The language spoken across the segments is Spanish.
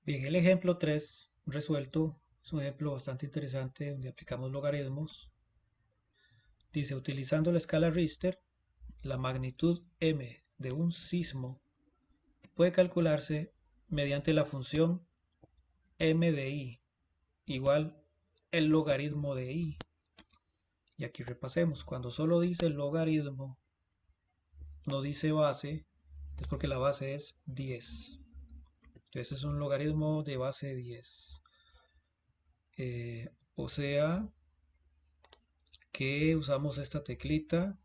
Bien, el ejemplo 3 resuelto es un ejemplo bastante interesante donde aplicamos logaritmos. Dice, utilizando la escala Richter, la magnitud m de un sismo puede calcularse mediante la función m de i igual el logaritmo de i. Y aquí repasemos, cuando solo dice logaritmo, no dice base, es porque la base es 10. Entonces es un logaritmo de base 10. O sea que usamos esta teclita,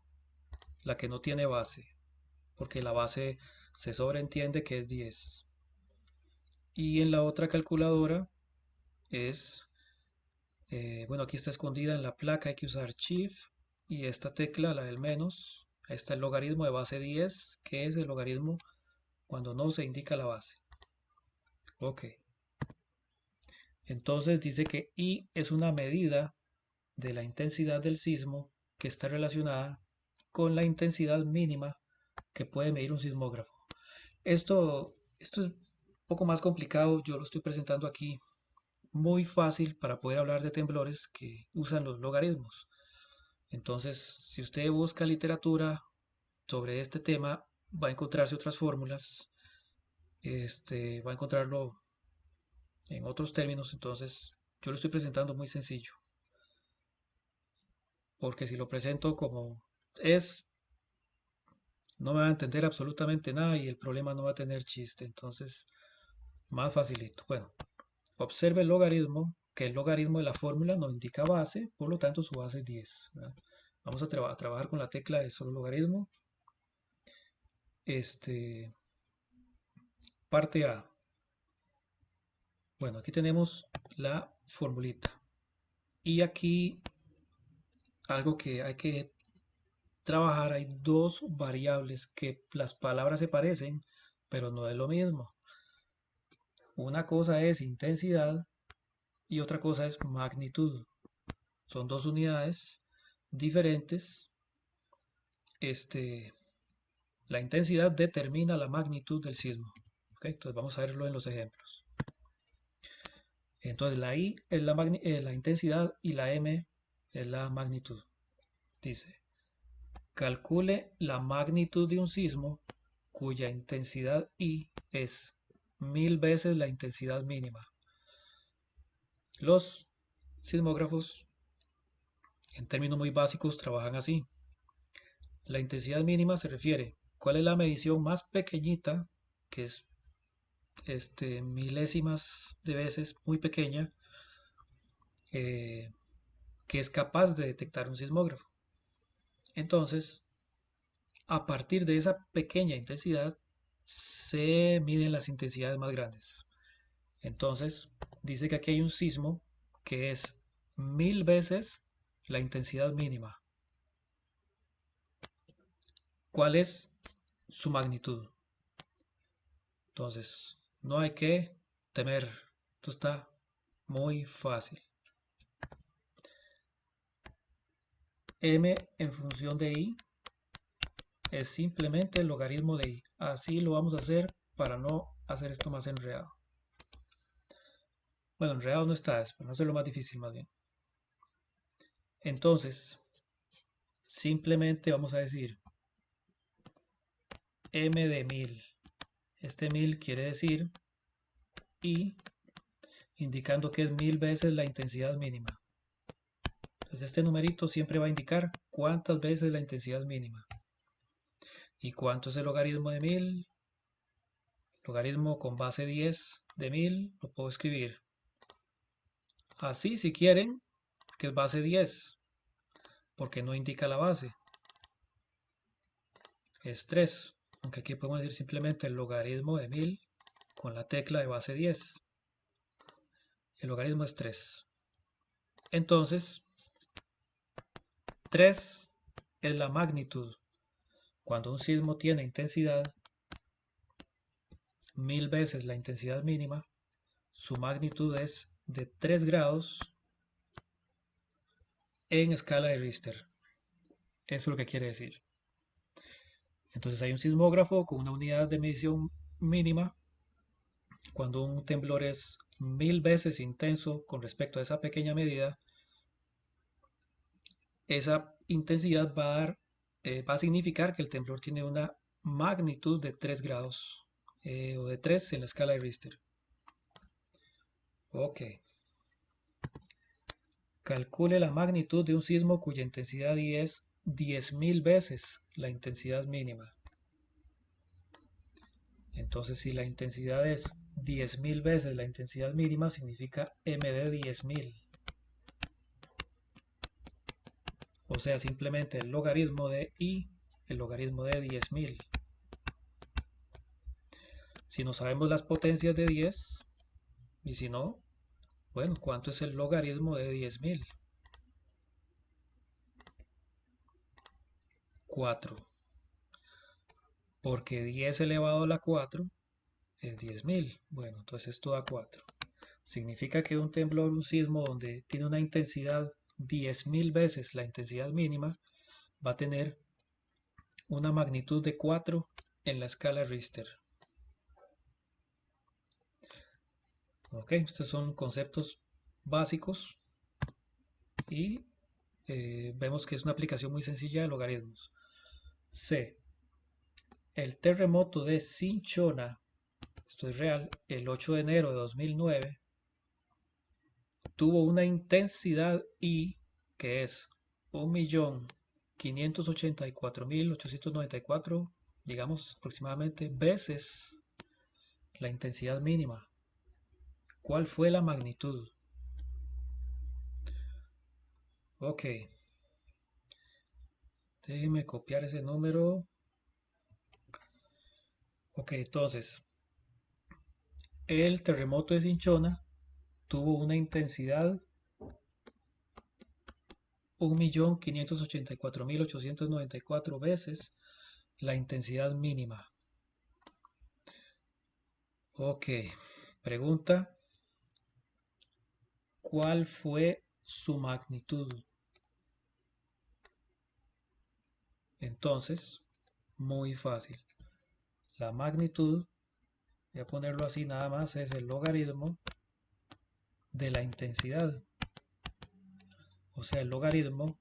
la que no tiene base, porque la base se sobreentiende que es 10. Y en la otra calculadora es, bueno, aquí está escondida en la placa, hay que usar Shift y esta tecla, la del menos. Ahí está el logaritmo de base 10, que es el logaritmo cuando no se indica la base. Ok, entonces dice que I es una medida de la intensidad del sismo que está relacionada con la intensidad mínima que puede medir un sismógrafo. Esto es un poco más complicado, yo lo estoy presentando aquí muy fácil para poder hablar de temblores que usan los logaritmos. Entonces, si usted busca literatura sobre este tema, va a encontrarse otras fórmulas, va a encontrarlo en otros términos, entonces yo lo estoy presentando muy sencillo, porque si lo presento como es, no me va a entender absolutamente nada y el problema no va a tener chiste, entonces más facilito. Bueno, observe el logaritmo, que el logaritmo de la fórmula no indica base, por lo tanto su base es 10. ¿Verdad? Vamos a trabajar con la tecla de solo logaritmo. Este, parte A. Bueno, aquí tenemos la formulita. Y aquí algo que hay que trabajar, hay dos variables que las palabras se parecen, pero no es lo mismo. Una cosa es intensidad y otra cosa es magnitud. Son dos unidades diferentes. Este, la intensidad determina la magnitud del sismo. ¿Okay? Entonces vamos a verlo en los ejemplos. Entonces la I es la intensidad y la M es la magnitud. Dice, calcule la magnitud de un sismo cuya intensidad I es 1000 veces la intensidad mínima. Los sismógrafos, en términos muy básicos, trabajan así. La intensidad mínima se refiere cuál es la medición más pequeñita, que es milésimas de veces, muy pequeña, eh, que es capaz de detectar un sismógrafo. Entonces, a partir de esa pequeña intensidad, se miden las intensidades más grandes. Entonces, dice que aquí hay un sismo que es 1000 veces la intensidad mínima. ¿Cuál es su magnitud? Entonces, no hay que temer. Esto está muy fácil. M en función de I es simplemente el logaritmo de I. Así lo vamos a hacer para no hacer esto más enredado. Bueno, enredado no está, pero no hacerlo más difícil más bien. Entonces, simplemente vamos a decir M de 1000. Este 1000 quiere decir I, indicando que es 1000 veces la intensidad mínima. Entonces este numerito siempre va a indicar cuántas veces la intensidad mínima. ¿Y cuánto es el logaritmo de 1000? Logaritmo con base 10 de 1000 lo puedo escribir así si quieren, que es base 10, porque no indica la base. Es 3, aunque aquí podemos decir simplemente el logaritmo de 1000 con la tecla de base 10. El logaritmo es 3. Entonces, 3 es la magnitud. Cuando un sismo tiene intensidad 1000 veces la intensidad mínima, su magnitud es de 3 grados en escala de Richter. Eso es lo que quiere decir. Entonces hay un sismógrafo con una unidad de medición mínima Cuando un temblor es 1000 veces intenso con respecto a esa pequeña medida, esa intensidad va a significar que el temblor tiene una magnitud de 3 grados o de 3 en la escala de Richter. Ok. Calcule la magnitud de un sismo cuya intensidad I es 10.000 veces la intensidad mínima. Entonces, si la intensidad es 10.000 veces la intensidad mínima, significa M de 10.000. O sea, simplemente el logaritmo de I, el logaritmo de 10.000. Si no sabemos las potencias de 10, y si no, bueno, ¿cuánto es el logaritmo de 10.000? 4. Porque 10 elevado a la 4 es 10.000. Bueno, entonces esto da 4. Significa que un temblor, un sismo donde tiene una intensidad 10.000 veces la intensidad mínima, va a tener una magnitud de 4 en la escala Richter. Ok, estos son conceptos básicos y vemos que es una aplicación muy sencilla de logaritmos. C. El terremoto de Cinchona, esto es real, el 8 de enero de 2009, tuvo una intensidad I que es 1.584.894, digamos aproximadamente, veces la intensidad mínima. ¿Cuál fue la magnitud? Ok, déjeme copiar ese número. Ok, entonces, el terremoto de Cinchona tuvo una intensidad 1.584.894 veces la intensidad mínima. Ok, pregunta, ¿cuál fue su magnitud? Entonces, muy fácil. La magnitud, voy a ponerlo así nada más, es el logaritmo de la intensidad. O sea, el logaritmo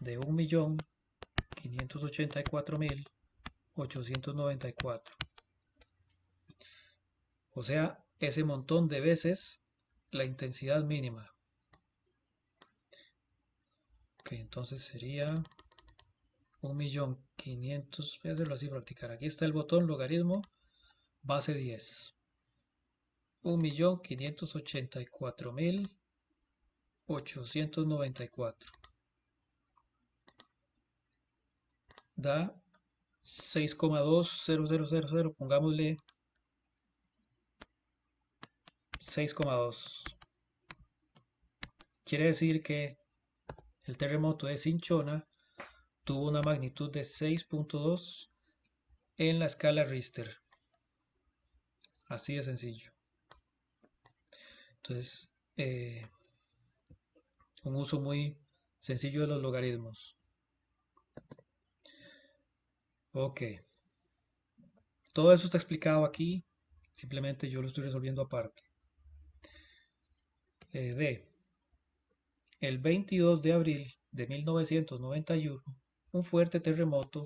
de 1.584.894. O sea, ese montón de veces la intensidad mínima. Ok, entonces sería 1.500.000. Voy a hacerlo así, practicar. Aquí está el botón logaritmo base 10. 1.584.894 da 6,20000. Pongámosle 6,2. Quiere decir que el terremoto de Cinchona tuvo una magnitud de 6,2 en la escala Richter. Así de sencillo. Entonces, un uso muy sencillo de los logaritmos. Ok. Todo eso está explicado aquí. Simplemente yo lo estoy resolviendo aparte. D. El 22 de abril de 1991, un fuerte terremoto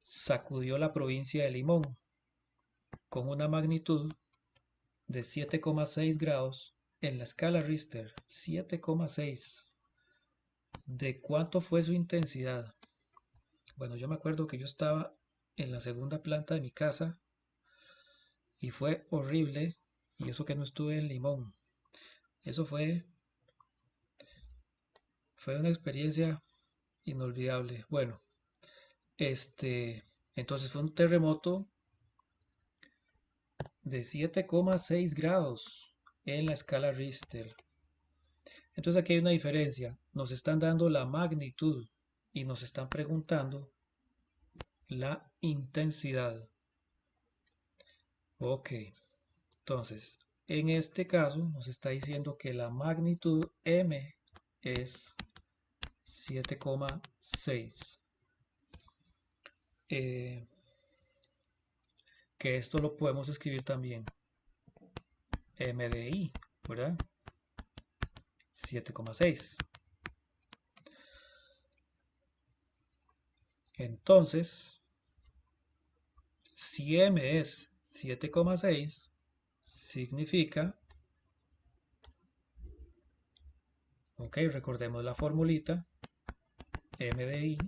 sacudió la provincia de Limón con una magnitud de 7,6 grados en la escala Richter. 7,6. ¿De cuánto fue su intensidad? Bueno, yo me acuerdo que yo estaba en la segunda planta de mi casa y fue horrible, y eso que no estuve en Limón. Eso fue una experiencia inolvidable. Bueno, entonces fue un terremoto de 7,6 grados en la escala Richter. Entonces aquí hay una diferencia. Nos están dando la magnitud y nos están preguntando la intensidad. Ok, entonces en este caso nos está diciendo que la magnitud M es 7,6. Que esto lo podemos escribir también M de I, ¿verdad? 7,6. Entonces, si M es 7,6, significa, ok, recordemos la formulita, M de I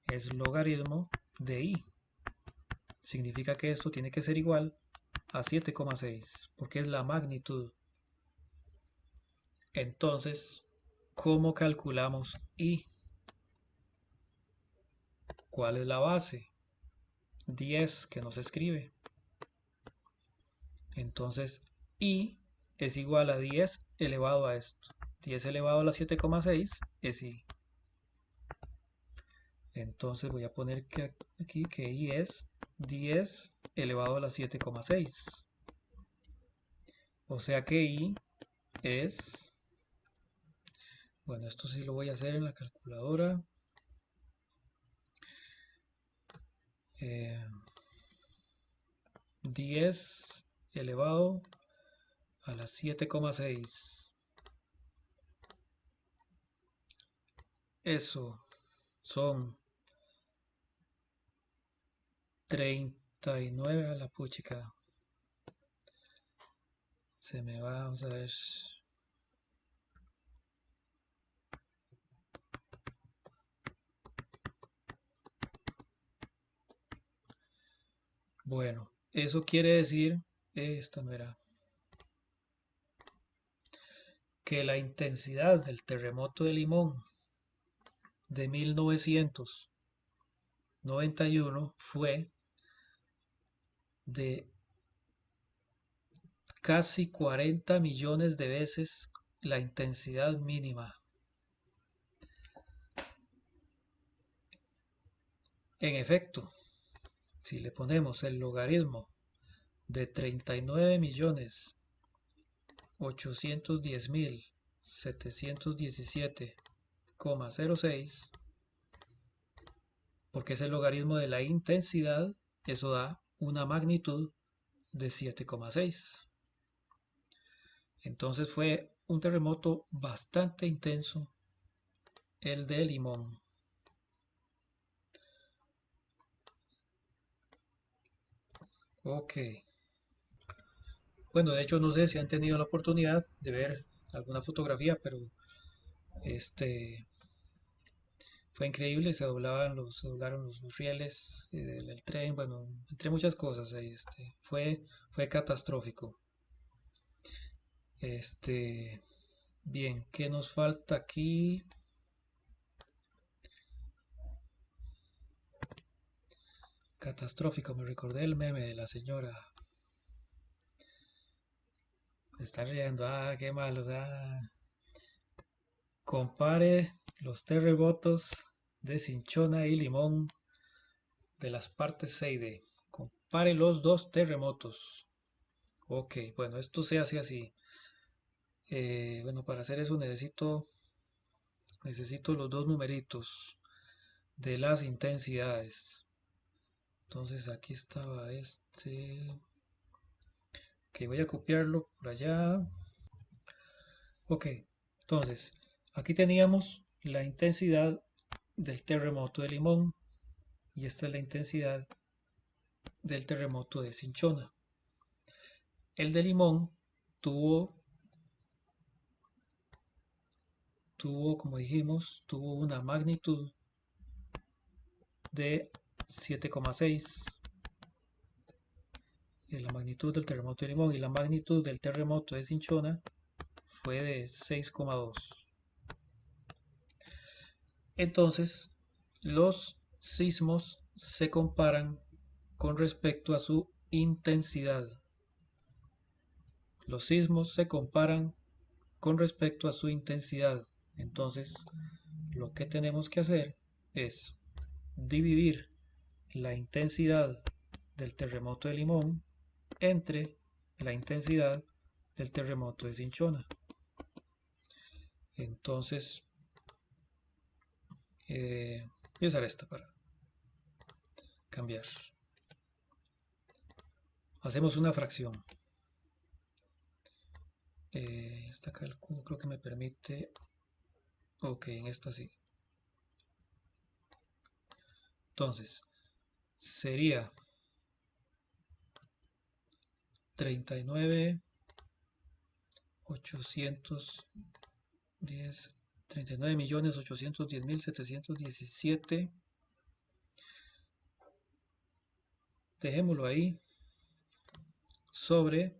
es logaritmo de I. Significa que esto tiene que ser igual a 7,6, porque es la magnitud. Entonces, ¿cómo calculamos I? ¿Cuál es la base? 10 que nos escribe. Entonces, I es igual a 10 elevado a esto. 10 elevado a la 7,6 es I. Entonces voy a poner que aquí que I es 10 elevado a la 7,6. O sea que I es... Bueno, esto sí lo voy a hacer en la calculadora. 10 elevado a la 7,6. Eso son 39 a la puchica. Se me va, vamos a ver. Bueno, eso quiere decir, esta no era, que la intensidad del terremoto de Limón de 1991 fue de casi 40 millones de veces la intensidad mínima. En efecto, si le ponemos el logaritmo de 39.810.717,06, porque es el logaritmo de la intensidad, eso da una magnitud de 7,6. Entonces fue un terremoto bastante intenso, el de Limón. Ok. Bueno, de hecho no sé si han tenido la oportunidad de ver alguna fotografía, pero este fue increíble. Se doblaron los rieles del tren, bueno, entre muchas cosas. Fue catastrófico. Este, bien, ¿qué nos falta aquí? Catastrófico, me recordé el meme de la señora. Se está riendo, qué mal, o sea, compare los terremotos de Cinchona y Limón de las partes C y D. Compare los dos terremotos. Ok, bueno, esto se hace así. Bueno, para hacer eso necesito los dos numeritos de las intensidades. Entonces aquí estaba este. Ok, voy a copiarlo por allá. Ok, entonces aquí teníamos la intensidad del terremoto de Limón y esta es la intensidad del terremoto de Cinchona. El de Limón tuvo, como dijimos, tuvo una magnitud de 7,6. La magnitud del terremoto de Limón y la magnitud del terremoto de Cinchona fue de 6,2. Entonces, los sismos se comparan con respecto a su intensidad. Los sismos se comparan con respecto a su intensidad. Entonces, lo que tenemos que hacer es dividir la intensidad del terremoto de Limón entre la intensidad del terremoto de Cinchona. Entonces, voy a usar esta para cambiar. Hacemos una fracción. Esta cálculo creo que me permite, ok, en esta sí. Entonces, sería 39.810.717. Dejémoslo ahí. Sobre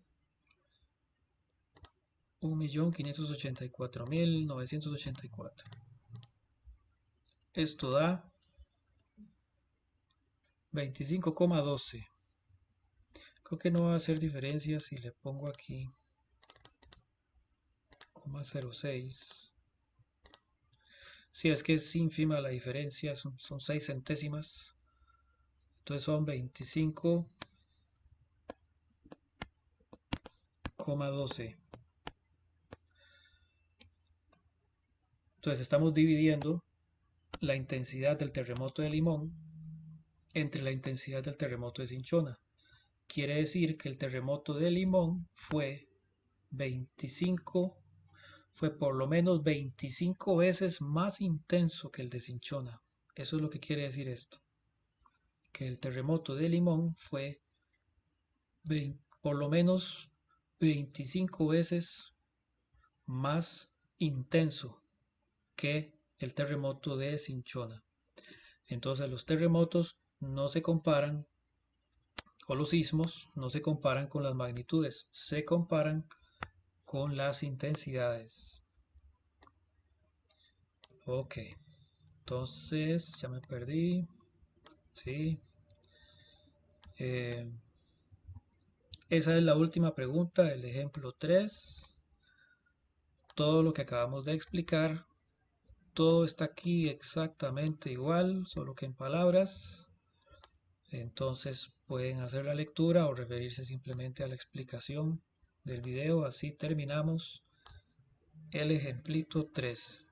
1.584.984. Esto da 25,12. Creo que no va a hacer diferencia si le pongo aquí 0,06. Si es que es ínfima la diferencia, son 6 centésimas. Entonces son 25,12. Entonces estamos dividiendo la intensidad del terremoto de Limón entre la intensidad del terremoto de Cinchona. Quiere decir que el terremoto de Limón fue por lo menos 25 veces más intenso que el de Cinchona. Eso es lo que quiere decir esto. Que el terremoto de Limón fue por lo menos 25 veces más intenso que el terremoto de Cinchona. Entonces los terremotos no se comparan, o los sismos no se comparan con las magnitudes, se comparan con las intensidades. Ok, entonces ya me perdí. Sí. Esa es la última pregunta, el ejemplo 3. Todo lo que acabamos de explicar, todo está aquí exactamente igual, solo que en palabras. Entonces pueden hacer la lectura o referirse simplemente a la explicación del video. Así terminamos el ejemplito 3.